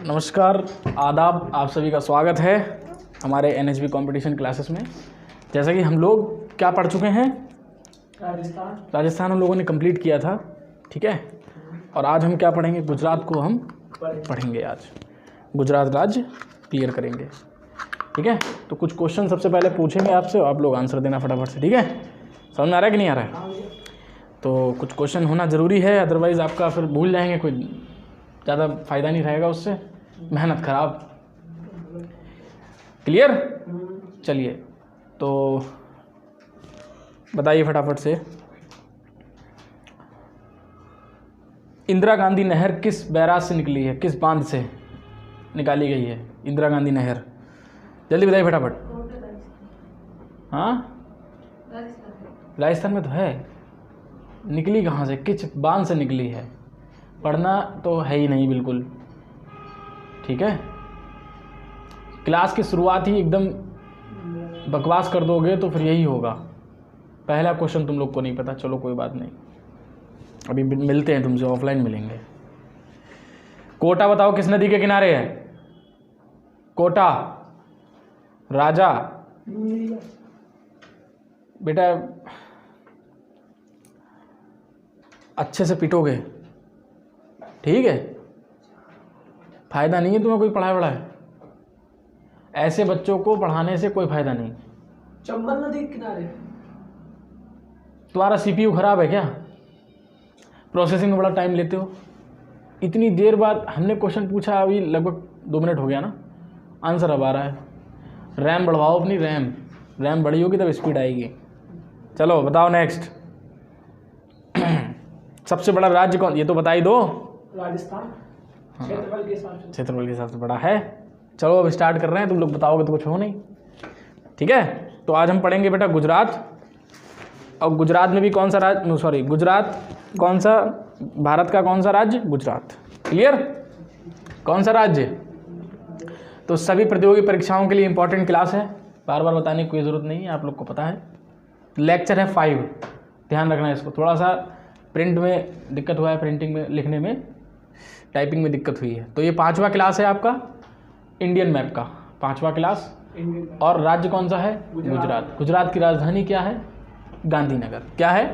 नमस्कार, आदाब, आप सभी का स्वागत है हमारे NHB कंपटीशन क्लासेस में। जैसा कि हम लोग क्या पढ़ चुके हैं, राजस्थान हम लोगों ने कंप्लीट किया था, ठीक है। और आज हम क्या पढ़ेंगे, गुजरात को हम पढ़ेंगे। आज गुजरात राज्य क्लियर करेंगे, ठीक है। तो कुछ क्वेश्चन सबसे पहले पूछेंगे आपसे, आप लोग आंसर देना फटाफट से, ठीक है। समझ में आ रहा है कि नहीं आ रहा है? तो कुछ क्वेश्चन होना ज़रूरी है, अदरवाइज़ आपका फिर भूल जाएंगे, कोई ज़्यादा फ़ायदा नहीं रहेगा उससे, मेहनत खराब। क्लियर? चलिए तो बताइए फटाफट से, इंदिरा गांधी नहर किस बैराज से निकली है, किस बांध से निकाली गई है इंदिरा गांधी नहर? जल्दी बताइए फटाफट। हाँ, राजस्थान में तो है, निकली कहाँ से, किस बांध से निकली है? पढ़ना तो है ही नहीं बिल्कुल, ठीक है। क्लास की शुरुआत ही एकदम बकवास कर दोगे तो फिर यही होगा। पहला क्वेश्चन तुम लोग को नहीं पता, चलो कोई बात नहीं, अभी मिलते हैं तुमसे, ऑफलाइन मिलेंगे। कोटा बताओ किस नदी के किनारे है? कोटा, राजा, बेटा अच्छे से पिटोगे, ठीक है। फ़ायदा नहीं है तुम्हें कोई पढ़ा है, ऐसे बच्चों को पढ़ाने से कोई फ़ायदा नहीं। चंबल नदी के किनारे। तुम्हारा CPU ख़राब है क्या? प्रोसेसिंग में बड़ा टाइम लेते हो। इतनी देर बाद हमने क्वेश्चन पूछा, अभी लगभग 2 मिनट हो गया ना, आंसर अब आ रहा है। रैम बढ़वाओ अपनी, रैम बड़ी होगी तब स्पीड आएगी। चलो बताओ नेक्स्ट। सबसे बड़ा राज्य कौन, ये तो बता ही दो। राजस्थान। क्षेत्रफल के हिसाब से, क्षेत्रफल के हिसाब से बड़ा है। चलो अब स्टार्ट कर रहे हैं, तुम लोग बताओगे तो कुछ हो नहीं, ठीक है। तो आज हम पढ़ेंगे बेटा गुजरात, और गुजरात में भी कौन सा राज्य, गुजरात कौन सा, भारत का कौन सा राज्य? गुजरात। क्लियर? कौन सा राज्य? तो सभी प्रतियोगी परीक्षाओं के लिए इंपॉर्टेंट क्लास है, बार बार बताने की कोई ज़रूरत नहीं है, आप लोग को पता है। लेक्चर है 5, ध्यान रखना है इसको। थोड़ा सा प्रिंट में दिक्कत हुआ है, प्रिंटिंग में, लिखने में, टाइपिंग में दिक्कत हुई है। तो ये 5वां क्लास है आपका इंडियन मैप का, 5वां क्लास। और राज्य कौन सा है? गुजरात। गुजरात की राजधानी क्या है? गांधीनगर। क्या है?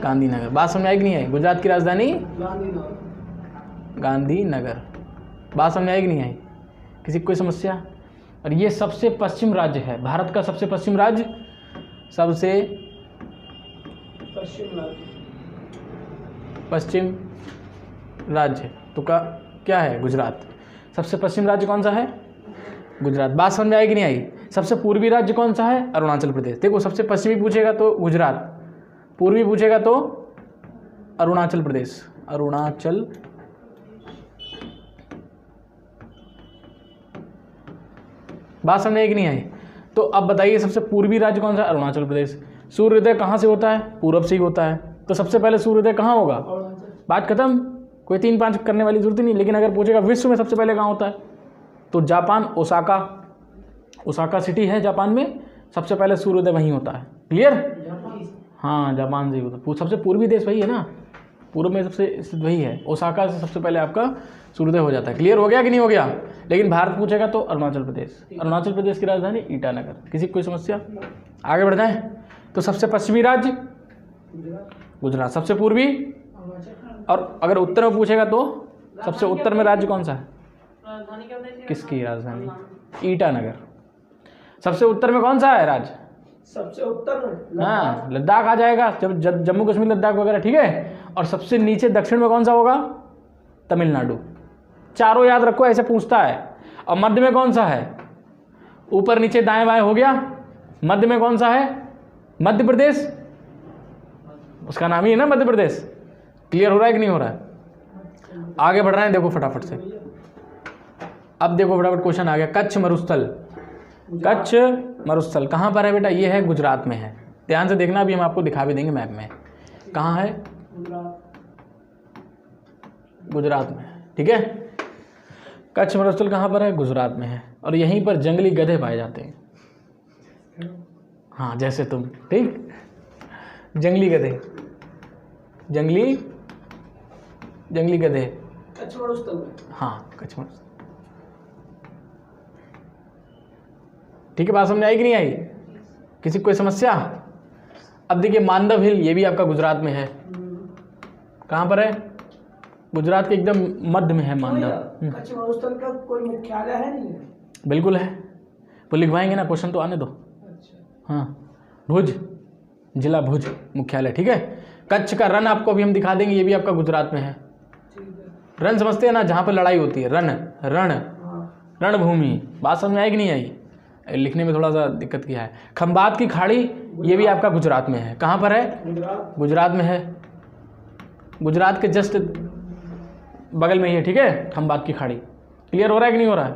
गांधीनगर। बात समझ आई कि नहीं आई? गुजरात की राजधानी गांधीनगर। बात समझ आई कि नहीं आई? किसी को कोई समस्या? और ये सबसे पश्चिम राज्य है, भारत का सबसे पश्चिम राज्य, सबसे पश्चिम राज्य तो क्या है? गुजरात। सबसे पश्चिम राज्य कौन सा है? गुजरात। बात समझ में आई कि नहीं आई? सबसे पूर्वी राज्य कौन सा है? अरुणाचल प्रदेश। देखो, सबसे पश्चिमी पूछेगा तो गुजरात, पूर्वी पूछेगा तो अरुणाचल प्रदेश। अरुणाचल बात समझ आई कि नहीं आई? तो अब बताइए सबसे पूर्वी राज्य कौन सा? अरुणाचल प्रदेश। सूर्योदय कहाँ से होता है? पूरब से ही होता है। तो सबसे पहले सूर्योदय कहाँ होगा? बात खत्म, कोई 3-5 करने वाली जरूरत ही नहीं। लेकिन अगर पूछेगा विश्व में सबसे पहले कहाँ होता है, तो जापान, ओसाका सिटी है जापान में, सबसे पहले सूर्योदय वहीं होता है। क्लियर? हाँ, जापान से ही होता है। सबसे पूर्वी देश वही है ना, पूर्व में सबसे स्थित वही है। ओसाका से सबसे पहले आपका सूर्योदय हो जाता है। क्लियर हो गया कि नहीं हो गया? लेकिन भारत पूछेगा तो अरुणाचल प्रदेश। अरुणाचल प्रदेश की राजधानी ईटानगर। किसी को कोई समस्या? आगे बढ़ जाए। तो सबसे पश्चिमी राज्य गुजरात, सबसे पूर्वी, और अगर उत्तर में पूछेगा तो सबसे उत्तर में राज्य कौन सा है? किसकी राजधानी? ईटानगर। सबसे उत्तर में कौन सा है राज्य? सबसे उत्तर में हाँ, लद्दाख आ जाएगा, जब जम्मू कश्मीर, लद्दाख वगैरह, ठीक है। और सबसे नीचे दक्षिण में कौन सा होगा? तमिलनाडु। चारों याद रखो, ऐसे पूछता है। और मध्य में कौन सा है? ऊपर नीचे दाएं बाएं हो गया, मध्य में कौन सा है? मध्य प्रदेश, उसका नाम ही है ना मध्य प्रदेश। क्लियर हो रहा है कि नहीं हो रहा है? आगे बढ़ रहे हैं, देखो फटाफट से। अब देखो फटाफट क्वेश्चन आ गया, कच्छ मरुस्थल। कच्छ मरुस्थल कहाँ पर है बेटा? ये है गुजरात में है। ध्यान से देखना, अभी हम आपको दिखा भी देंगे मैप में। कहाँ है? गुजरात में, ठीक है। कच्छ मरुस्थल कहाँ पर है? गुजरात में है। और यहीं पर जंगली गधे पाए जाते हैं। हाँ, जैसे तुम, ठीक। जंगली गधे, जंगली गधे। कच्छ मरुस्थल में। हाँ, कच्छ मरुस्थल। ठीक है, बात समझ आई कि नहीं आई? किसी को कोई समस्या? अब देखिए मांडव हिल, ये भी आपका गुजरात में है। कहाँ पर है? गुजरात के एकदम मध्य में है मांडव। कच्छ मरुस्थल का कोई मुख्यालय है नहीं? बिल्कुल है, वो लिखवाएंगे ना, क्वेश्चन तो आने दो। अच्छा। हाँ, भुज, जिला भुज मुख्यालय, ठीक है। कच्छ का रण आपको अभी हम दिखा देंगे, ये भी आपका गुजरात में है। रण समझते हैं ना, जहाँ पर लड़ाई होती है, रण, रण, रणभूमि। बात समझ में आई कि नहीं आई? लिखने में थोड़ा सा दिक्कत किया है। खंबात की खाड़ी, ये भी आपका गुजरात में है। कहाँ पर है? गुजरात में है, गुजरात के जस्ट बगल में ही है, ठीक है, खंबात की खाड़ी। क्लियर हो रहा है कि नहीं हो रहा है?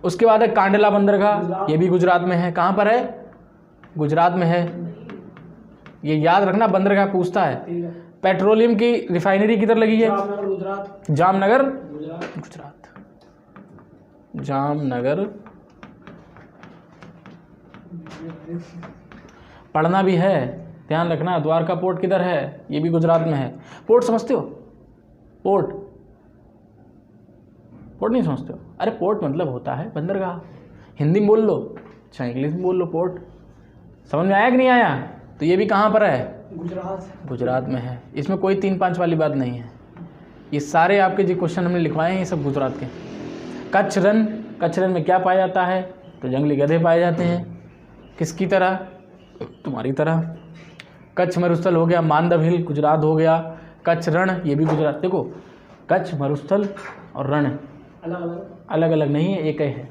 उसके बाद है कांडला बंदरगाह, ये भी गुजरात में है। कहाँ पर है? गुजरात में है। ये याद रखना, बंदरगाह पूछता है। पेट्रोलियम की रिफाइनरी किधर लगी है? जामनगर, गुजरात। जामनगर पढ़ना भी है, ध्यान रखना। द्वारका पोर्ट किधर है? ये भी गुजरात में है। पोर्ट समझते हो? पोर्ट, पोर्ट नहीं समझते हो? अरे पोर्ट मतलब होता है बंदरगाह। हिंदी में बोल लो, अच्छा इंग्लिश में बोल लो, पोर्ट। समझ में आया कि नहीं आया? तो ये भी कहाँ पर है? गुजरात, गुजरात में है। इसमें कोई 3-5 वाली बात नहीं है। ये सारे आपके जो क्वेश्चन हमने लिखवाए हैं, ये सब गुजरात के। कच्छ रण, कच्छ रण में क्या पाया जाता है? तो जंगली गधे पाए जाते हैं। किसकी तरह? तुम्हारी तरह। कच्छ मरुस्थल हो गया, मांडव हिल गुजरात हो गया, कच्छ रण ये भी गुजरात। देखो कच्छ मरुस्थल और रण अलग अलग नहीं है, एक ही है।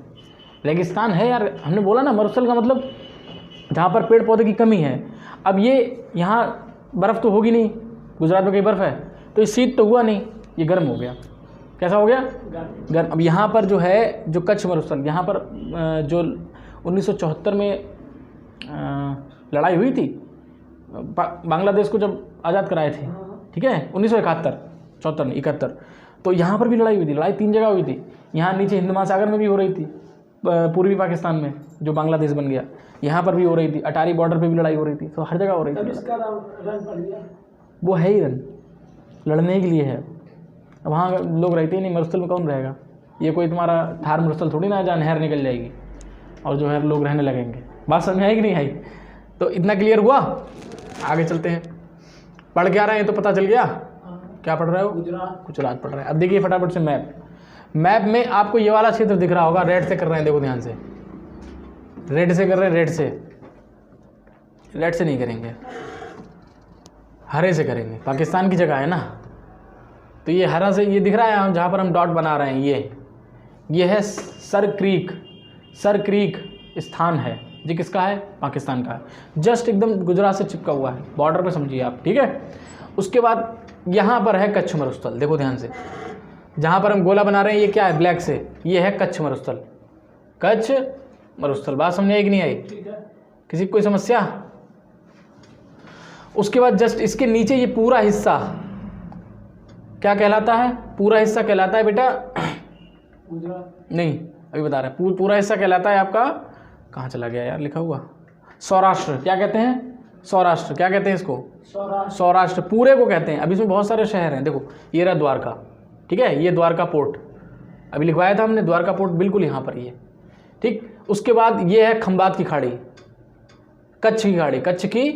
रेगिस्तान है यार, हमने बोला ना, मरुस्थल का मतलब जहाँ पर पेड़ पौधे की कमी है। अब ये यहाँ बर्फ़ तो होगी नहीं, गुजरात में कहीं बर्फ़ है, तो ये शीत तो हुआ नहीं, ये गर्म हो गया। कैसा हो गया? गर्म। अब यहाँ पर जो है, जो कच्छ मरुस्थल, यहाँ पर जो 1974 में लड़ाई हुई थी, बांग्लादेश को जब आज़ाद कराए थे, ठीक है, 1971, 74 नहीं 71, तो यहाँ पर भी लड़ाई हुई थी। लड़ाई 3 जगह हुई थी। यहाँ नीचे हिंद महासागर में भी हो रही थी, पूर्वी पाकिस्तान में जो बांग्लादेश बन गया, यहाँ पर भी हो रही थी, अटारी बॉर्डर पे भी लड़ाई हो रही थी, तो हर जगह हो रही थी। इसका रन पड़ गया, वो है ही रन, लड़ने के लिए है। वहाँ लोग रहते ही नहीं, मरुस्थल में कौन रहेगा? ये कोई तुम्हारा थार मरुस्थल थोड़ी ना है जहाँ नहर निकल जाएगी और जो है लोग रहने लगेंगे। बात समझ में आई कि नहीं आई? तो इतना क्लियर हुआ? आगे चलते हैं। पढ़ के आ रहे हैं तो पता चल गया। क्या पढ़ रहे हो? गुजरात पढ़ रहे हैं। अब देखिए फटाफट से मैप। मैप में आपको ये वाला क्षेत्र दिख रहा होगा, रेड से कर रहे हैं, देखो ध्यान से, रेड से कर रहे हैं, रेड से, रेड से नहीं करेंगे, हरे से करेंगे। पाकिस्तान की जगह है ना, तो ये हरा से ये दिख रहा है जहाँ पर हम डॉट बना रहे हैं, ये है सर क्रीक। सर क्रीक स्थान है, ये किसका है? पाकिस्तान का है। जस्ट एकदम गुजरात से चिपका हुआ है, बॉर्डर पे समझिए आप, ठीक है। उसके बाद यहाँ पर है कच्छ मरुस्थल, देखो ध्यान से, जहाँ पर हम गोला बना रहे हैं ये क्या है? ब्लैक से, ये है कच्छ मरुस्थल। कच्छ मरुस्थल, बात समझ आई कि नहीं आई? किसी को कोई समस्या? उसके बाद जस्ट इसके नीचे ये पूरा हिस्सा क्या कहलाता है? पूरा हिस्सा कहलाता है बेटा, नहीं अभी बता रहे हैं, पूरा हिस्सा कहलाता है आपका, कहाँ चला गया यार लिखा हुआ, सौराष्ट्र। क्या कहते हैं? सौराष्ट्र। क्या कहते हैं इसको? सौराष्ट्र पूरे को कहते हैं। अब इसमें बहुत सारे शहर हैं, देखो ये रहा द्वारका, ठीक है, ये द्वारका पोर्ट अभी लिखवाया था हमने, द्वारका पोर्ट बिल्कुल यहाँ पर ही है, ठीक। उसके बाद ये है खंबात की खाड़ी, कच्छ की खाड़ी, कच्छ की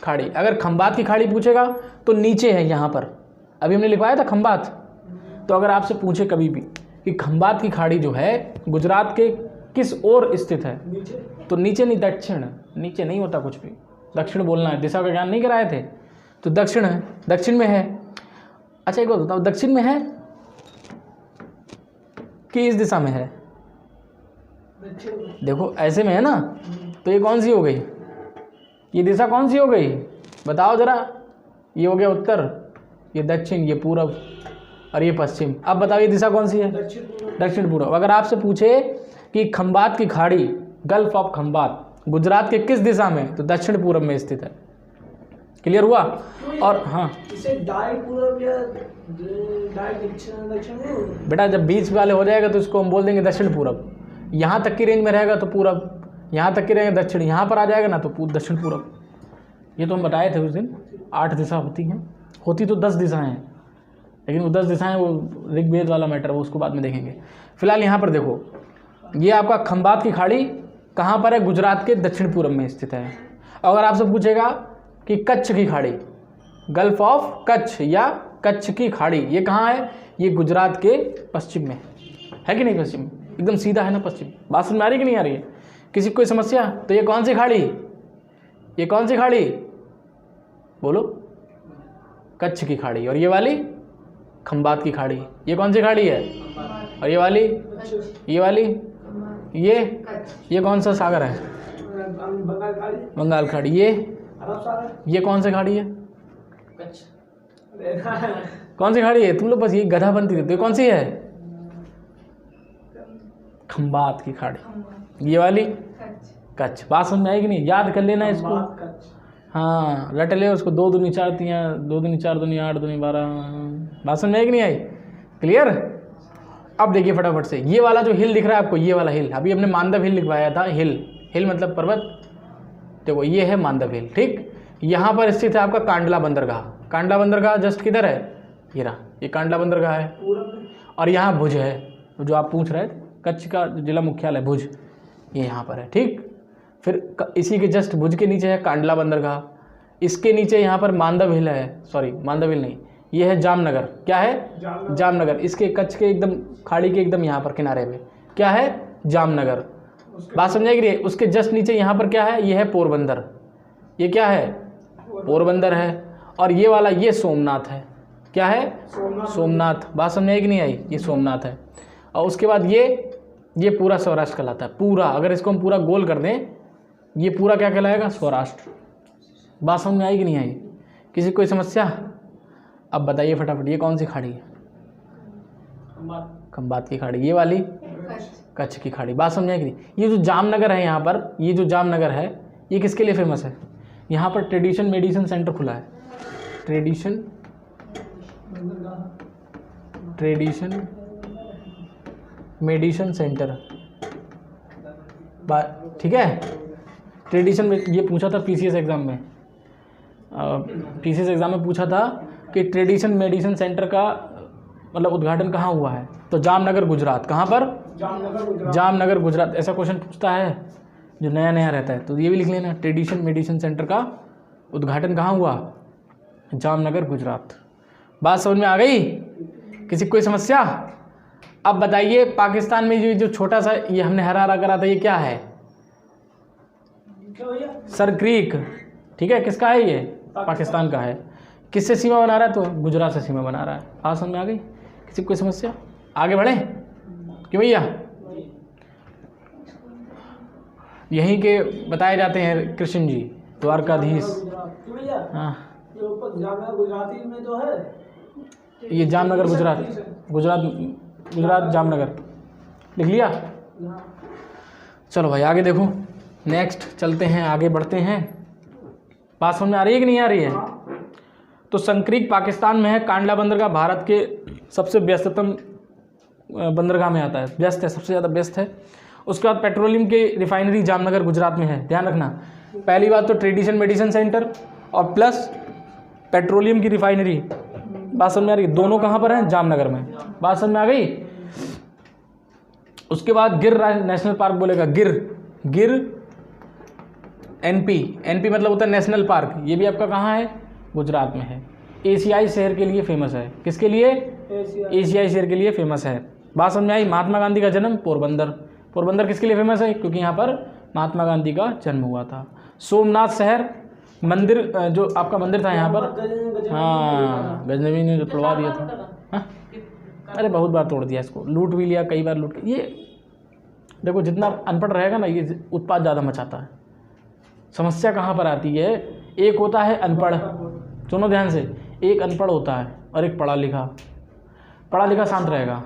खाड़ी। अगर खंबात की खाड़ी पूछेगा तो नीचे है यहाँ पर, अभी हमने लिखवाया था खंबात। तो अगर आपसे पूछे कभी भी कि खंबात की खाड़ी जो है गुजरात के किस ओर स्थित है, तो नीचे नहीं, दक्षिण। नीचे नहीं होता कुछ भी, दक्षिण बोलना है, दिशा का ज्ञान नहीं कराए थे, तो दक्षिण है, दक्षिण में है। अच्छा एक बात बताओ, दक्षिण में है कि इस दिशा में है? देखो ऐसे में है ना, तो ये कौन सी हो गई? ये दिशा कौन सी हो गई बताओ जरा? ये हो गया उत्तर, ये दक्षिण, ये पूरब और ये पश्चिम। अब बताओ ये दिशा कौन सी है? दक्षिण पूर्व। अगर आपसे पूछे कि खंबात की खाड़ी, गल्फ ऑफ खंबात गुजरात के किस दिशा में, तो दक्षिण पूर्व में स्थित है। क्लियर हुआ? और हाँ, इसे दाई पूर्व या दाई दक्षिण बेटा जब बीच वाले हो जाएगा तो इसको हम बोल देंगे दक्षिण पूर्व। यहाँ तक की रेंज में रहेगा तो पूरब, यहाँ तक की रहेगा दक्षिण, यहाँ पर आ जाएगा ना तो दक्षिण पूर्व। ये तो हम बताए थे उस दिन, 8 दिशा होती हैं, होती तो 10 दिशाएं हैं, लेकिन वो 10 दिशाएं वो ऋग्वेद वाला मैटर, वो उसको बाद में देखेंगे। फिलहाल यहाँ पर देखो, ये आपका खंबात की खाड़ी कहाँ पर है? गुजरात के दक्षिण पूर्व में स्थित है। अगर आपसे पूछेगा कि कच्छ की खाड़ी, गल्फ ऑफ कच्छ या कच्छ की खाड़ी, ये कहाँ है? ये गुजरात के पश्चिम में है कि नहीं? पश्चिम में एकदम सीधा है ना पश्चिम। बात समझ में आ रही कि नहीं आ रही है? किसी को कोई समस्या? तो ये कौन सी खाड़ी? ये कौन सी खाड़ी बोलो? कच्छ की खाड़ी। और ये वाली खंबात की खाड़ी। ये कौन सी खाड़ी है? और ये वाली ये कौन सा सागर है? बंगाल खाड़ी। ये कौन सी खाड़ी है? कौन सी खाड़ी है? तुम लोग बस ये गधा बनती रहती हो। कौन सी है? खंबात की खाड़ी। ये वाली कच्छ। बात समझ में आएगी नहीं? याद कर लेना इसको। हाँ रट ले उसको। 2 दूनी 4 तियाँ, 2 दूनी 4 दूनी 8 दूनी 12। बात समझ में आएगी नहीं आई? क्लियर? अब देखिए फटाफट से, ये वाला जो हिल दिख रहा है आपको, ये वाला हिल, अभी हमने मानदव हिल लिखवाया था। हिल मतलब पर्वत। देखो ये है मानदव हिल, ठीक। यहाँ पर स्थित है आपका कांडला बंदरगाह। कांडला बंदरगाह जस्ट किधर है? ये रहा, ये कांडला बंदरगाह है। और यहाँ भुज है, जो आप पूछ रहे थे, कच्छ का जिला मुख्यालय भुज, ये यहाँ पर है, ठीक। फिर इसी के जस्ट भुज के नीचे है कांडला बंदरगाह। इसके नीचे यहाँ पर मानदव हिल है, सॉरी मानदव हिल नहीं, ये है जामनगर। क्या है? जामनगर। इसके कच्छ के एकदम खाड़ी के एकदम यहाँ पर किनारे पे क्या है? जामनगर। बात समझाएगी? उसके जस्ट नीचे यहाँ पर क्या है? ये है पोरबंदर। ये क्या है? पोरबंदर है। और ये वाला ये सोमनाथ है। क्या है? सोमनाथ। बात समझाएगी नहीं आई? ये सोमनाथ है। और उसके बाद ये पूरा सौराष्ट्र कहलाता है। पूरा, अगर इसको हम पूरा गोल कर दें, ये पूरा क्या कहलाएगा? सौराष्ट्र। बात समझ में आई कि नहीं आई? किसी कोई समस्या? अब बताइए फटाफट, ये कौन सी खाड़ी है? खंबात की खाड़ी। ये वाली कच्छ की खाड़ी। बात समझ आएगी? ये जो जामनगर है, यहाँ पर ये जो जामनगर है, ये किसके लिए फेमस है? यहाँ पर ट्रेडिशन मेडिसिन सेंटर खुला है। ट्रेडिशन मेडिसिन सेंटर, ठीक है। ट्रेडिशन में ये पूछा था पीसीएस एग्जाम में, पूछा था कि ट्रेडिशन मेडिसिन सेंटर का मतलब उद्घाटन कहाँ हुआ है? तो जामनगर गुजरात। कहाँ पर? जामनगर गुजरात। ऐसा क्वेश्चन पूछता है जो नया नया रहता है, तो ये भी लिख लेना, ट्रेडिशन मेडिसिन सेंटर का उद्घाटन कहाँ हुआ? जामनगर गुजरात। बात समझ में आ गई? किसी कोई समस्या? अब बताइए, पाकिस्तान में जो छोटा सा ये हमने हरा करा था, ये क्या है? सर क्रीक, ठीक है। किसका है ये? पाकिस्तान का है। किससे सीमा बना रहा है? तो गुजरात से सीमा बना रहा है। बात समझ में आ गई? किसी कोई समस्या? आगे बढ़े कि भैया? यहीं के बताए जाते हैं कृष्ण जी, द्वारकाधीश। हाँ, गुजराती में तो है ये जामनगर गुजरात जामनगर लिख लिया। चलो भाई आगे देखो, नेक्स्ट चलते हैं, आगे बढ़ते हैं। बात समझ में आ रही है कि नहीं आ रही है? तो संक्रीक पाकिस्तान में है। कांडला बंदरगाह भारत के सबसे व्यस्ततम बंदरगाह में आता है, व्यस्त है, सबसे ज़्यादा व्यस्त है। उसके बाद पेट्रोलियम की रिफाइनरी जामनगर गुजरात में है। ध्यान रखना, पहली बात तो ट्रेडिशन मेडिसिन सेंटर और प्लस पेट्रोलियम की रिफाइनरी। बात समझ में आ रही है? दोनों कहाँ पर हैं? जामनगर में। बात समझ में आ गई? उसके बाद गिर नेशनल पार्क बोलेगा, गिर एनपी मतलब होता है नेशनल पार्क। ये भी आपका कहाँ है? गुजरात में है। एशियाई शहर के लिए फेमस है। किसके लिए? एशियाई शहर के लिए फेमस है। बात समझ में आई? महात्मा गांधी का जन्म पोरबंदर किसके लिए फेमस है? क्योंकि यहाँ पर महात्मा गांधी का जन्म हुआ था। सोमनाथ शहर, मंदिर जो आपका मंदिर था यहाँ पर, हाँ गजनवी ने जो तोड़वा दिया था। हाँ अरे बहुत बार तोड़ दिया इसको, लूट भी लिया कई बार, लूट। ये देखो जितना अनपढ़ रहेगा ना, ये उत्पाद ज़्यादा मचाता है। समस्या कहाँ पर आती है? एक होता है अनपढ़, सुनो ध्यान से, एक अनपढ़ होता है और एक पढ़ा लिखा शांत रहेगा।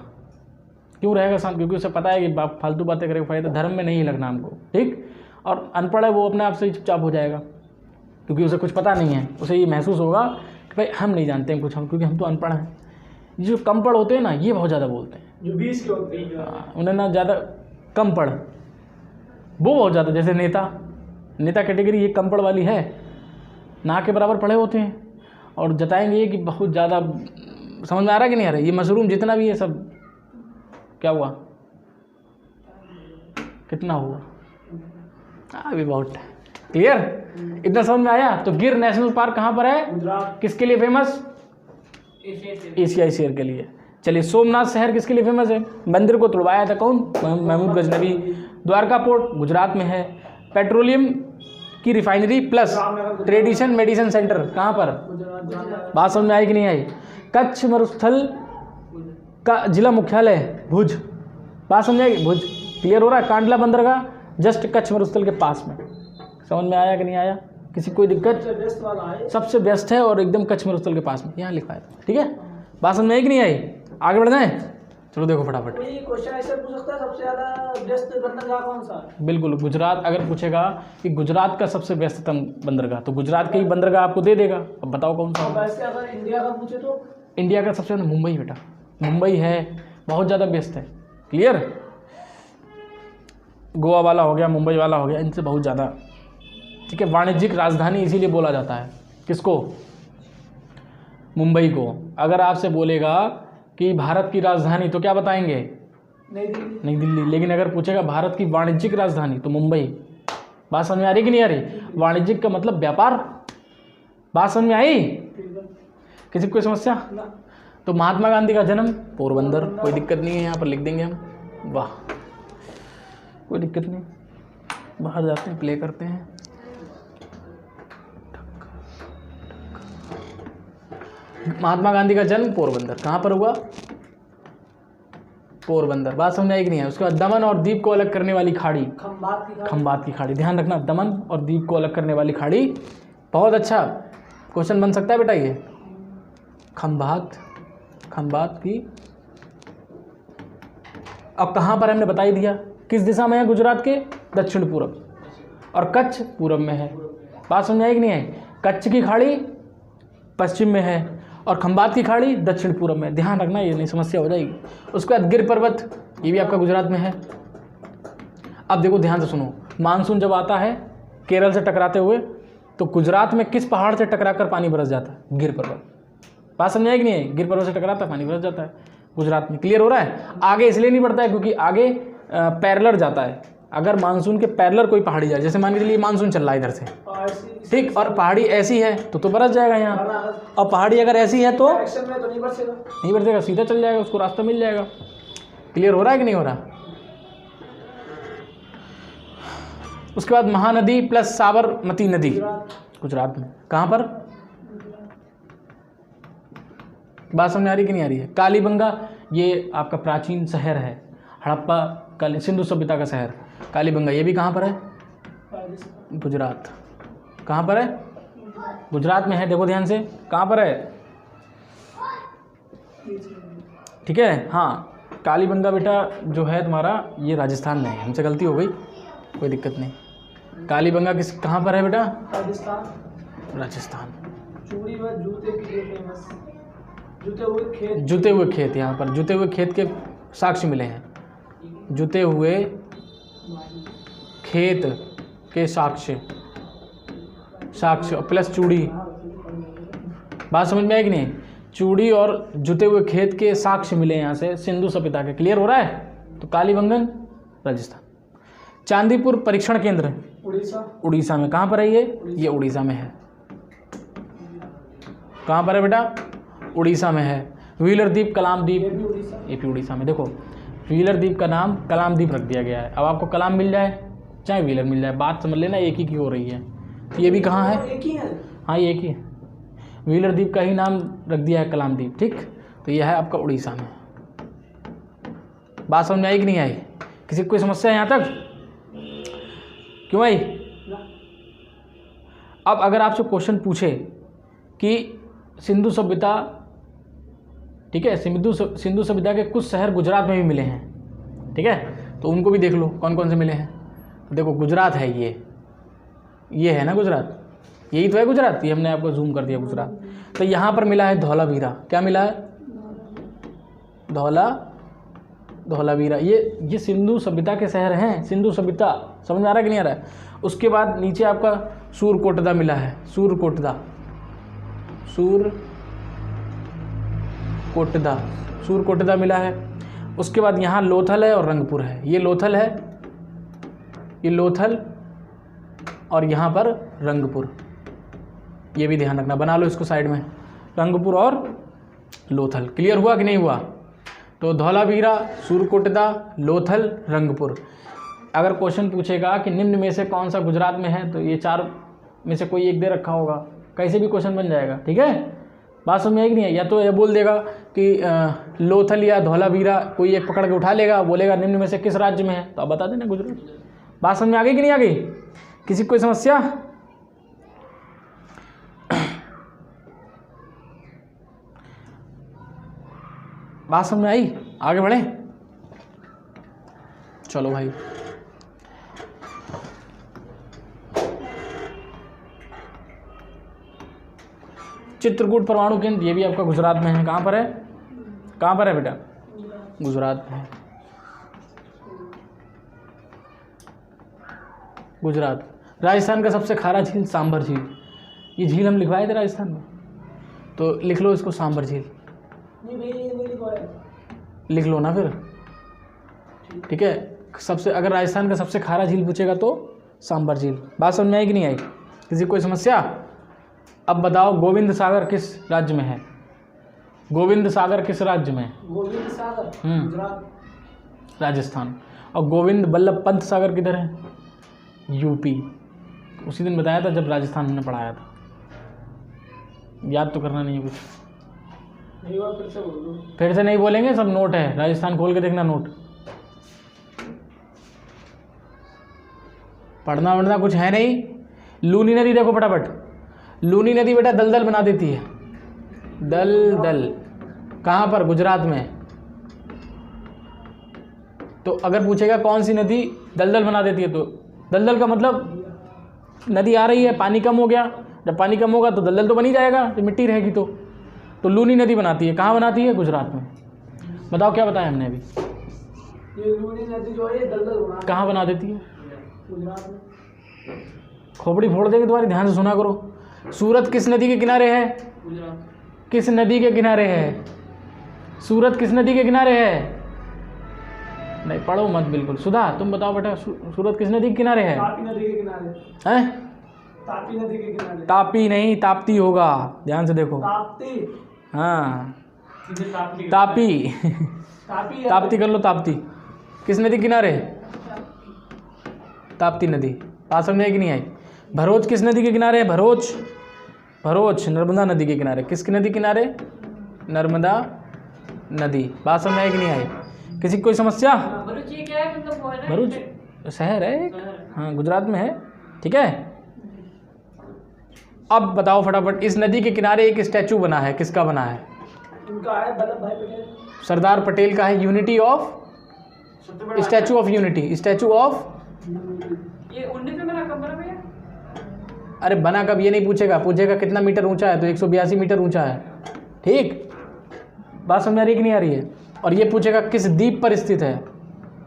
क्यों रहेगा शांत? क्योंकि उसे पता है कि फालतू बातें करेगा, फायदा धर्म में नहीं लगना हमको, ठीक। और अनपढ़ है वो अपने आप से ही चुपचाप हो जाएगा, क्योंकि उसे कुछ पता नहीं है। उसे ये महसूस होगा कि भाई हम नहीं जानते हैं कुछ, क्योंकि हम तो अनपढ़ हैं। ये जो कम पढ़ होते हैं ना, ये बहुत ज़्यादा बोलते हैं, जो 20 के होते हैं, उन्हें ना ज़्यादा कम पढ़, वो बहुत ज़्यादा, जैसे नेता कैटेगरी ये कम पढ़ वाली है, ना के बराबर पढ़े होते हैं और जताएंगे कि बहुत ज़्यादा। समझ में आ रहा है कि नहीं आ रहा है? ये मशरूम जितना भी है सब क्या हुआ, कितना हुआ? अभी बहुत क्लियर, इतना समझ में आया। तो गिर नेशनल पार्क कहाँ पर है, गुजरात। किसके लिए फेमस, एशियाई शेर के लिए। चलिए सोमनाथ शहर किसके लिए फेमस है, मंदिर को तुड़वाया था कौन, महमूद गजनवी। द्वारका पोर्ट गुजरात में है। पेट्रोलियम की refinery plus tradition medicine centre कहाँ पर, गुजरात। बात समझ में आई कि नहीं आई। कच्छ मरुस्थल का जिला मुख्यालय भुज, बात समझ आएगी, भुज। क्लियर हो रहा है। कांडला बंदरगाह जस्ट कच्छ मरुस्थल के पास में, समझ में आया कि नहीं आया, किसी कोई दिक्कत, सबसे बेस्ट वाला है। सबसे बेस्ट है और एकदम कच्छ मरुस्थल के पास में, यहाँ लिखा है। ठीक है, बात समझ में आई कि नहीं आई, आगे बढ़ जाएं। चलो देखो फटाफट। कोई क्वेश्चन ऐसे पूछ सकता है सबसे ज्यादा बेस्ट बंदरगाह कौन सा है? बिल्कुल, गुजरात अगर पूछेगा कि गुजरात का सबसे व्यस्ततम बंदरगाह, तो गुजरात के ही बंदरगाह आपको दे देगा। अब बताओ कौन सा और होगा? वैसे अगर इंडिया का पूछे तो इंडिया का सबसे ज़्यादा मुंबई बेटा, मुंबई है, बहुत ज़्यादा व्यस्त है। क्लियर, गोवा वाला हो गया, मुंबई वाला हो गया, इनसे बहुत ज़्यादा। ठीक है, वाणिज्यिक राजधानी इसीलिए बोला जाता है किसको, मुंबई को। अगर आपसे बोलेगा कि भारत की राजधानी तो क्या बताएंगे, नई दिल्ली। नई दिल्ली। लेकिन अगर पूछेगा भारत की वाणिज्यिक राजधानी तो मुंबई। बात समझ में आ रही कि नहीं आ रही, वाणिज्यिक का मतलब व्यापार, बात समझ में आई, ठीक है किसी को कोई समस्या। ना। तो महात्मा गांधी का जन्म पोरबंदर, कोई दिक्कत नहीं है, यहाँ पर लिख देंगे हम, वाह कोई दिक्कत नहीं। बाहर जाते हैं, प्ले करते हैं। महात्मा गांधी का जन्म पोरबंदर, कहाँ पर हुआ, पोरबंदर। बात समझ आई कि नहीं है। उसके बाद दमन और दीप को अलग करने वाली खाड़ी, खंबात की खाड़ी। खंबात की खाड़ी, ध्यान रखना, दमन और दीप को अलग करने वाली खाड़ी। बहुत अच्छा क्वेश्चन बन सकता है बेटा ये। खंबात, खंबात की, अब कहाँ पर हमने बता ही दिया, किस दिशा में है गुजरात के, दक्षिण पूर्व, और कच्छ पूर्व में है। बात समझ आई कि नहीं है। कच्छ की खाड़ी पश्चिम में है और खंबात की खाड़ी दक्षिण पूर्व में, ध्यान रखना, ये नहीं समस्या हो जाएगी। उसके बाद गिर पर्वत, ये भी आपका गुजरात में है। अब देखो ध्यान से सुनो, मानसून जब आता है केरल से टकराते हुए, तो गुजरात में किस पहाड़ से टकराकर पानी बरस जाता है, गिर पर्वत। बात समझ आएगी नहीं है, गिर पर्वत से टकराता है, पानी बरस जाता है गुजरात में। क्लियर हो रहा है। आगे इसलिए नहीं बढ़ता है क्योंकि आगे पैरेलल जाता है। अगर मानसून के पैरेलल कोई पहाड़ी जाए, जैसे मान के चलिए मानसून चल रहा है इधर से, ठीक, और पहाड़ी ऐसी है तो बरस जाएगा यहाँ, और पहाड़ी अगर ऐसी है तो डायरेक्शन में तो नहीं बरसेगा। नहीं बरसेगा, सीधा चल जाएगा, उसको रास्ता मिल जाएगा। क्लियर हो रहा है कि नहीं हो रहा। उसके बाद महानदी प्लस साबरमती नदी गुजरात में, कहाँ पर, बात समझ आ रही कि नहीं आ रही है। कालीबंगा, ये आपका प्राचीन शहर है, हड़प्पा सिंधु सभ्यता का शहर कालीबंगा, ये भी कहाँ पर है, गुजरात। कहाँ पर है, गुजरात में है, देखो ध्यान से, कहाँ पर है, ठीक है। हाँ, कालीबंगा बेटा जो है तुम्हारा, ये राजस्थान में है, हमसे गलती हो गई, कोई दिक्कत नहीं। कालीबंगा किस, कहाँ पर है बेटा, राजस्थान। राजस्थान। चूड़ी व जूते के लिए फेमस, जूते हुए खेत। जुते हुए खेत, यहाँ पर जुते हुए खेत के साक्ष्य मिले हैं, जुते हुए खेत के साक्ष्य, साक्ष्य प्लस चूड़ी। बात समझ में आई कि नहीं, चूड़ी और जुते हुए खेत के साक्ष्य मिले यहाँ से सिंधु सभ्यता के। क्लियर हो रहा है। तो कालीबंगन राजस्थान। चांदीपुर परीक्षण केंद्र उड़ीसा। उड़ीसा में, कहाँ पर है ये उड़ीसा में है। कहाँ पर है बेटा, उड़ीसा में है। व्हीलर द्वीप, कलाम द्वीप, ये भी उड़ीसा। ये भी उड़ीसा में। देखो व्हीलर द्वीप का नाम कलाम द्वीप रख दिया गया है। अब आपको कलाम मिल जाए चाहे व्हीलर मिल जाए, बात समझ लेना, एक ही की हो रही है। तो ये भी कहाँ है, एक ही है। हाँ ये एक ही है, व्हीलर द्वीप का ही नाम रख दिया है कलाम द्वीप, ठीक। तो यह है आपका उड़ीसा में। बात समझ में आई कि नहीं आई, किसी को कोई समस्या है यहाँ तक, क्यों आई। अब अगर आपसे क्वेश्चन पूछे कि सिंधु सभ्यता, ठीक है, सिंधु सभ्यता के कुछ शहर गुजरात में भी मिले हैं, ठीक है, तो उनको भी देख लो कौन कौन से मिले हैं। देखो गुजरात है, ये है ना गुजरात, यही तो है गुजरात, ये हमने आपको जूम कर दिया गुजरात। तो यहाँ पर मिला है धौलावीरा, क्या मिला है, धौलावीरा, ये सिंधु सभ्यता के शहर हैं, सिंधु सभ्यता, समझ में आ रहा है कि नहीं आ रहा है। उसके बाद नीचे आपका सूरकोटदा मिला है, सूरकोटदा मिला है। उसके बाद यहाँ लोथल है और रंगपुर है। ये लोथल है, ये लोथल और यहाँ पर रंगपुर, ये भी ध्यान रखना, बना लो इसको साइड में, रंगपुर और लोथल। क्लियर हुआ कि नहीं हुआ? तो धौलावीरा, सूरकोटदा, लोथल, रंगपुर। अगर क्वेश्चन पूछेगा कि निम्न में से कौन सा गुजरात में है, तो ये 4 में से कोई एक दे रखा होगा, कैसे भी क्वेश्चन बन जाएगा। ठीक है, बात समझ में आई कि नहीं है? या तो ये बोल देगा कि लोथल या धौलावीरा, कोई एक पकड़ के उठा लेगा, बोलेगा निम्न में से किस राज्य में है, तो आप बता देना गुजरात। बात समझ में आ गई कि नहीं आ गई? किसी को कोई समस्या? बात समझ में आई? आगे बढ़े, चलो भाई। चित्रकूट परमाणु केंद्र, ये भी आपका गुजरात में है। कहाँ पर है? कहाँ पर है बेटा? गुजरात में है। गुजरात। राजस्थान का सबसे खारा झील सांभर झील, ये झील हम लिखवाए थे राजस्थान में, तो लिख लो इसको सांभर झील। लिख लो ना फिर, ठीक है। सबसे, अगर राजस्थान का सबसे खारा झील पूछेगा तो सांभर झील। बात समझ में आई कि नहीं आई? किसी को कोई समस्या? अब बताओ गोविंद सागर किस राज्य में है? गोविंद सागर किस राज्य में है? गोविंद सागर गुजरात, राजस्थान। और गोविंद बल्लभ पंत सागर किधर है? यूपी। उसी दिन बताया था जब राजस्थान हमने पढ़ाया था, याद तो करना नहीं है कुछ। नहीं हुआ, फिर से बोल दो। फिर से नहीं बोलेंगे, सब नोट है, राजस्थान खोल के देखना नोट। पढ़ना वढ़ना कुछ है नहीं। लूनी नदी देखो फटाफट। लूनी नदी बेटा दलदल बना देती है, दलदल। कहाँ पर? गुजरात में। तो अगर पूछेगा कौन सी नदी दलदल बना देती है, तो दलदल का मतलब नदी आ रही है, पानी कम हो गया, जब पानी कम होगा तो दलदल तो बन ही जाएगा, तो मिट्टी रहेगी। तो लूनी नदी बनाती है। कहाँ बनाती है? गुजरात में। बताओ क्या बताया हमने अभी? ये लूनी नदी जो है दलदल बना, कहाँ बना देती है? गुजरात में। खोपड़ी फोड़ देगी तुम्हारी, ध्यान से सुना करो। सूरत किस नदी के किनारे है? गुजरात। किस नदी के किनारे है? सूरत किस नदी के किनारे है? नहीं पढ़ो मत बिल्कुल। सुधा तुम बताओ बेटा, सूरत किस नदी के किनारे है? तापी नदी के किनारे हैं? तापी नदी के किनारे। तापी नहीं, ताप्ती होगा, ध्यान से देखो। ताप्ती, हाँ तापी तापी तापी ताप्ती कर लो, ताप्ती। किस नदी के किनारे? ताप्ती नदी। बात समझ में कि नहीं आई? भरोच किस नदी के किनारे है? भरोच, भरोच नर्मदा नदी के किनारे। किसकी नदी किनारे? नर्मदा नदी। बात समझ में आई कि नहीं आई? किसी की कोई समस्या? भरूच ये क्या है? मतलब वो है ना, भरूच शहर है एक, हाँ गुजरात में है। ठीक है, अब बताओ फटाफट, इस नदी के किनारे एक स्टैचू बना है, किसका बना है? उनका है वल्लभ भाई पटेल, सरदार पटेल का है। Unity of, statue of unity, statue of. ये 19 में बना, कब बना भैया? अरे बना कब ये नहीं पूछेगा, पूछेगा कितना मीटर ऊंचा है, तो 182 मीटर ऊंचा है। ठीक, बात समझ आ रही है कि नहीं आ रही है? और ये पूछेगा किस द्वीप पर स्थित है।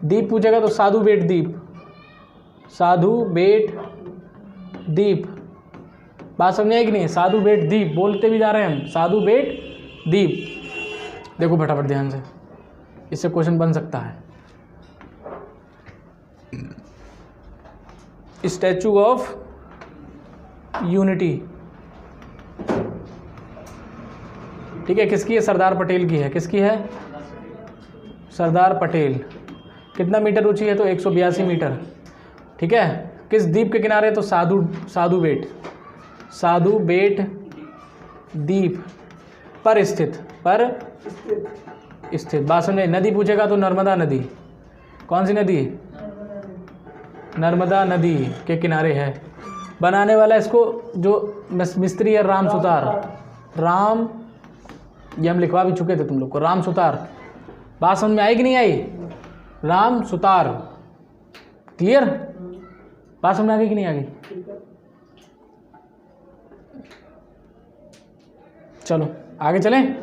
द्वीप पूछेगा तो साधु बेट द्वीप, साधु बेट द्वीप। बात समझ आई कि नहीं? साधु बेट द्वीप बोलते भी जा रहे हैं हम, साधु बेट द्वीप। देखो फटाफट ध्यान से, इससे क्वेश्चन बन सकता है। स्टैचू ऑफ यूनिटी, ठीक है, किसकी है? सरदार पटेल की है। किसकी है? सरदार पटेल। कितना मीटर ऊंची है? तो 182 मीटर। ठीक है, किस द्वीप के किनारे? तो साधु बेट, साधु बेट द्वीप पर स्थित, पर स्थित। बात समझे? नदी पूछेगा तो नर्मदा नदी। कौन सी नदी? नर्मदा नदी के किनारे है। बनाने वाला इसको जो मिस्त्री है, राम सुतार। राम, ये हम लिखवा भी चुके थे तुम लोग को, राम सुतार। बात समझ में आई कि नहीं आई? राम सुतार। क्लियर? बात समझ में आ गई कि नहीं आ गई? चलो आगे चलें।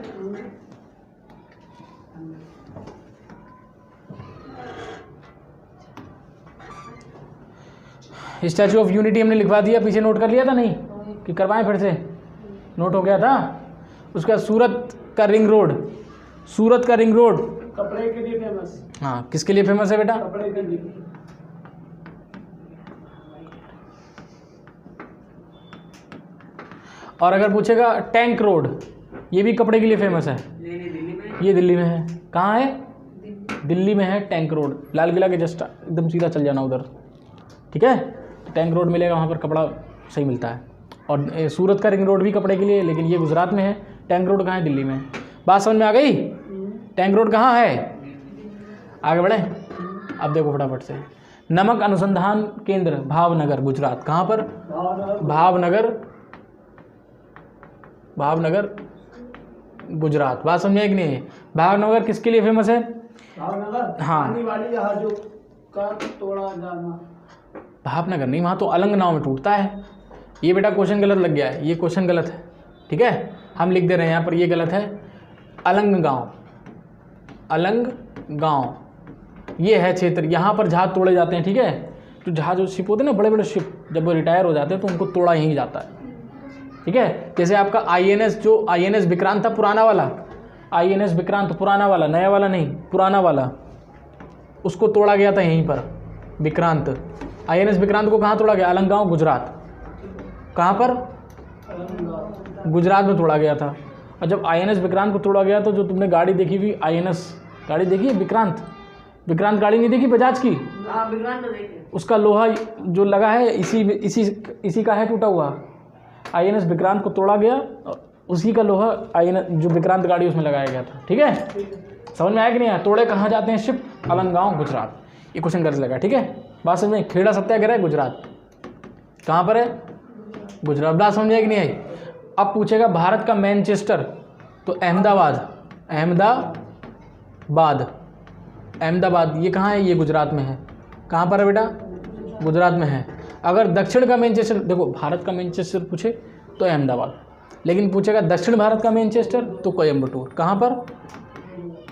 स्टैचू ऑफ यूनिटी हमने लिखवा दिया, पीछे नोट कर लिया था नहीं कि करवाएं? फिर से नोट हो गया था। उसका सूरत का रिंग रोड, सूरत का रिंग रोड कपड़े के लिए फेमस। हाँ, किसके लिए फेमस है बेटा? कपड़े के लिए। और अगर पूछेगा टैंक रोड, ये भी कपड़े के लिए फेमस है, ये दिल्ली में है। कहाँ है? दिल्ली में है टैंक रोड, लाल किला के जस्ट एकदम सीधा चल जाना उधर, ठीक है। टैंक रोड मिलेगा, वहाँ पर कपड़ा सही मिलता है। और सूरत का रिंग रोड भी कपड़े के लिए, लेकिन ये गुजरात में है। टैंक रोड कहाँ है? दिल्ली में है। बात समझ में आ गई? टैंक रोड कहाँ है? आगे बढ़े। अब देखो फटाफट से, नमक अनुसंधान केंद्र भावनगर गुजरात, कहाँ पर? भावनगर गुजरात। बात समझे कि नहीं? भावनगर किसके लिए फेमस है? भावनगर हाँ। पानी वाली जहाजों का तोड़ा जाना। भावनगर नहीं, वहाँ तो अलंग नाव में टूटता है। ये बेटा क्वेश्चन गलत लग गया है, ये क्वेश्चन गलत है, ठीक है। हम लिख दे रहे हैं यहाँ पर, ये गलत है। अलंग गांव ये है क्षेत्र, यहाँ पर जहाज तोड़े जाते हैं, ठीक है। तो जहाज जो शिप होते हैं ना, बड़े बड़े शिप, जब वो रिटायर हो जाते हैं तो उनको तोड़ा यहीं जाता है, ठीक है। जैसे आपका INS विक्रांत था, पुराना वाला INS विक्रांत, पुराना वाला, नया वाला नहीं, पुराना वाला, उसको तोड़ा गया था यहीं पर, विक्रांत। INS विक्रांत को कहाँ तोड़ा गया? अलंगांव गुजरात। कहाँ पर? गुजरात में तोड़ा गया था। और जब INS विक्रांत को तोड़ा गया तो जो तुमने गाड़ी देखी हुई, INS गाड़ी देखी है, विक्रांत गाड़ी नहीं देखी बजाज की? उसका लोहा जो लगा है इसी का है टूटा हुआ। INS विक्रांत को तोड़ा गया और उसी का लोहा जो विक्रांत गाड़ी उसमें लगाया गया था, ठीक है। समझ में आया कि नहीं आया? तोड़े कहाँ जाते हैं शिप? अलंगांव गुजरात। ये क्वेश्चन गलत लगा, ठीक है। बात समझ में? खेड़ा सत्याग्रह गुजरात, कहाँ पर है? गुजरात। बात समझ में कि नहीं आई? अब पूछेगा भारत का मैनचेस्टर, तो अहमदाबाद ये कहाँ है? ये गुजरात में है। कहाँ पर है बेटा? गुजरात में है। अगर दक्षिण का मैनचेस्टर, देखो भारत का मैनचेस्टर पूछे तो अहमदाबाद, लेकिन पूछेगा दक्षिण भारत का मैनचेस्टर तो कोयम्बटूर। कहाँ पर?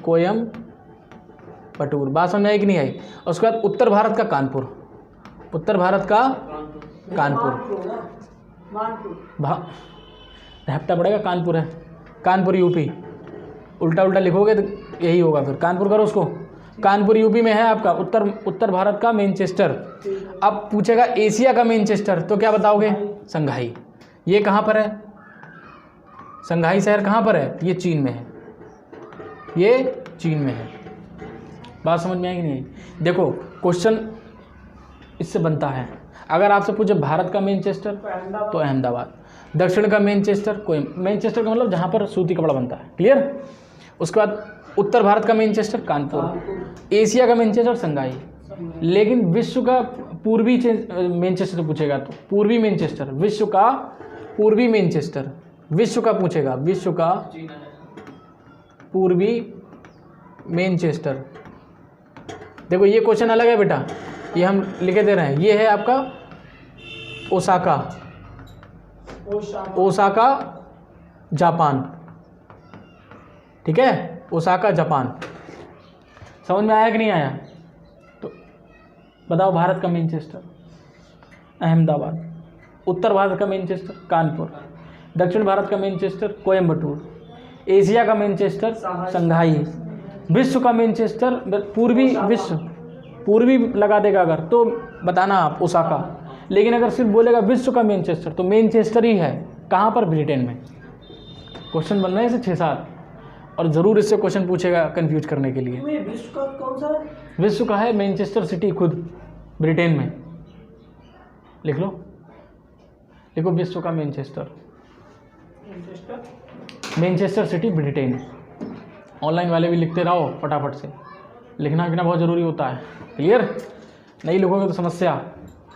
कोयम्बटूर। बात समझ आई कि नहीं आई? और उसके बाद उत्तर भारत का कानपुर, रहता पड़ेगा, कानपुर है, कानपुर यूपी। उल्टा लिखोगे तो यही होगा, फिर कानपुर करो उसको। कानपुर यूपी में है आपका उत्तर भारत का मैनचेस्टर। अब पूछेगा एशिया का मैनचेस्टर, तो क्या बताओगे? संघाई। ये कहाँ पर है? संघाई शहर कहाँ पर है? ये चीन में है, ये चीन में है। बात समझ में आई कि नहीं? देखो क्वेश्चन इससे बनता है। अगर आपसे पूछे भारत का मैनचेस्टर तो अहमदाबाद, दक्षिण का मैनचेस्टर मैनचेस्टर का मतलब जहाँ पर सूती कपड़ा बनता है, क्लियर। उसके बाद उत्तर भारत का मैनचेस्टर कानपुर, एशिया का मैनचेस्टर संघाई। लेकिन विश्व का पूर्वी मैनचेस्टर पूछेगा तो पूर्वी मैनचेस्टर, विश्व का पूर्वी मैनचेस्टर, विश्व का पूछेगा, विश्व का पूर्वी मैनचेस्टर। देखो ये क्वेश्चन अलग है बेटा, ये हम लिखे दे रहे हैं। ये है आपका ओसाका जापान, ठीक है, ओसाका जापान। समझ में आया कि नहीं आया? तो बताओ भारत का मैनचेस्टर अहमदाबाद, उत्तर भारत का मैनचेस्टर कानपुर, दक्षिण भारत का मैनचेस्टर कोयम्बटूर, एशिया का मैनचेस्टर संघाई, विश्व का मैनचेस्टर पूर्वी लगा देगा अगर तो बताना आप ओसाका। लेकिन अगर सिर्फ बोलेगा विश्व का मैनचेस्टर तो मैनचेस्टर ही है। कहाँ पर? ब्रिटेन में। क्वेश्चन बन रहे हैं इसे 6-7 और ज़रूर इससे क्वेश्चन पूछेगा कंफ्यूज करने के लिए। विश्व का कौन सा है? विश्व का है मैनचेस्टर सिटी, खुद ब्रिटेन में। लिख लो, देखो विश्व का मैनचेस्टर सिटी ब्रिटेन। ऑनलाइन वाले भी लिखते रहो फटाफट से, लिखना बहुत ज़रूरी होता है, क्लियर। नहीं लिखोगे तो समस्या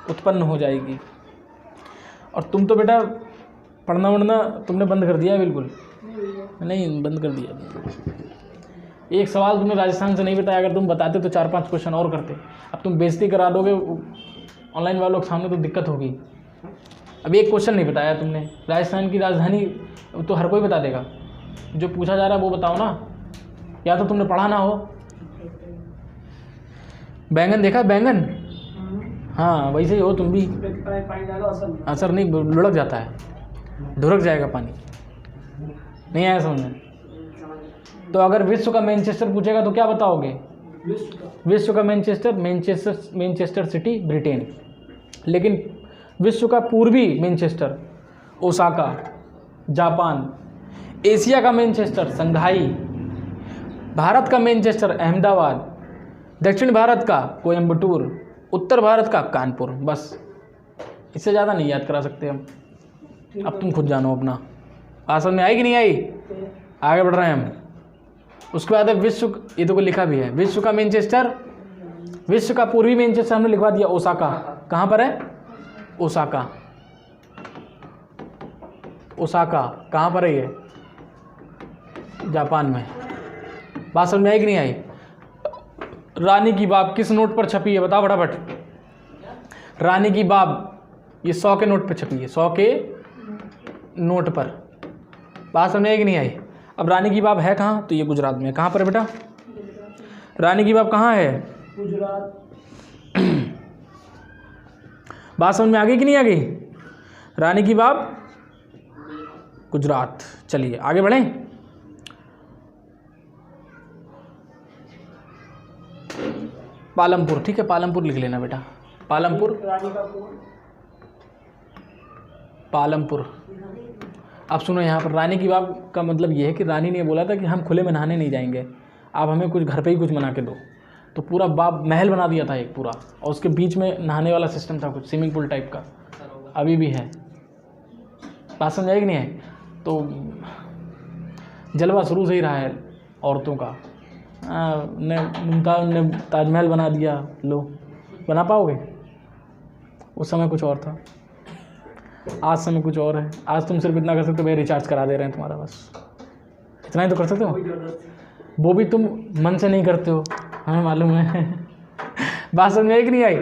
उत्पन्न हो जाएगी। और तुम तो बेटा पढ़ना वढ़ना तुमने बंद कर दिया है बिल्कुल? नहीं बंद कर दिया। एक सवाल तुमने राजस्थान से नहीं बताया, अगर तुम बताते तो 4-5 क्वेश्चन और करते। अब तुम बेइज्जती करा दोगे ऑनलाइन वालों के सामने तो दिक्कत होगी। अब एक क्वेश्चन नहीं बताया तुमने, राजस्थान की राजधानी तो हर कोई बता देगा, जो पूछा जा रहा है वो बताओ ना, या तो तुमने पढ़ा ना हो। बैंगन देखा? बैंगन, हाँ वैसे ही हो तुम भी। असर नहीं, लुढ़क जाता है, ढुरक जाएगा पानी। नहीं आया समझ में? तो अगर विश्व का मैनचेस्टर पूछेगा तो क्या बताओगे? विश्व का मैनचेस्टर सिटी ब्रिटेन। लेकिन विश्व का पूर्वी मैनचेस्टर ओसाका, जापान। एशिया का मैनचेस्टर शंघाई। भारत का मैनचेस्टर अहमदाबाद। दक्षिण भारत का कोयम्बटूर। उत्तर भारत का कानपुर। बस इससे ज़्यादा नहीं याद करा सकते हम, अब तुम खुद जानो अपना। बात समझ में आई कि नहीं आई? आगे बढ़ रहे हैं हम। उसके बाद है विश्व, ये तो को लिखा भी है, विश्व का मैनचेस्टर, विश्व का पूर्वी मैनचेस्टर हमने लिखवा दिया ओसाका। कहाँ पर है? ओसाका। ओसाका कहाँ पर है ये? जापान में। बात समझ में आई कि नहीं आई? रानी की बाब किस नोट पर छपी है? बताओ फटाफट। रानी की बाब ये 100 के नोट पर छपी है, 100 के नोट पर। बात समझ में आई कि नहीं आई? अब रानी की बाब है कहाँ? तो ये गुजरात में। कहाँ पर है बेटा? रानी की बाब कहाँ है? गुजरात। बात समझ में आ गई कि नहीं आ गई? रानी की बाब गुजरात। चलिए आगे बढ़ें। पालमपुर, ठीक है, पालमपुर लिख लेना बेटा। पालमपुर, रानी का पुर। पालमपुर। अब सुनो, यहाँ पर रानी की बाब का मतलब ये है कि रानी ने बोला था कि हम खुले में नहाने नहीं जाएंगे, आप हमें कुछ घर पे ही कुछ बना के दो। तो पूरा बाब महल बना दिया था एक पूरा, और उसके बीच में नहाने वाला सिस्टम था, कुछ स्विमिंग पूल टाइप का, अभी भी है। बात समझ आई कि नहीं है? तो जलवा शुरू से ही रहा है औरतों का। ने मुमताज़ ने ताजमहल बना दिया, लो बना पाओगे? उस समय कुछ और था, आज समय कुछ और है। आज तुम सिर्फ इतना कर सकते हो, भाई रिचार्ज करा दे रहे हैं तुम्हारा, बस इतना ही तो कर सकते हो। वो भी तुम मन से नहीं करते हो, हमें मालूम है। बात समझ में आई कि नहीं आई?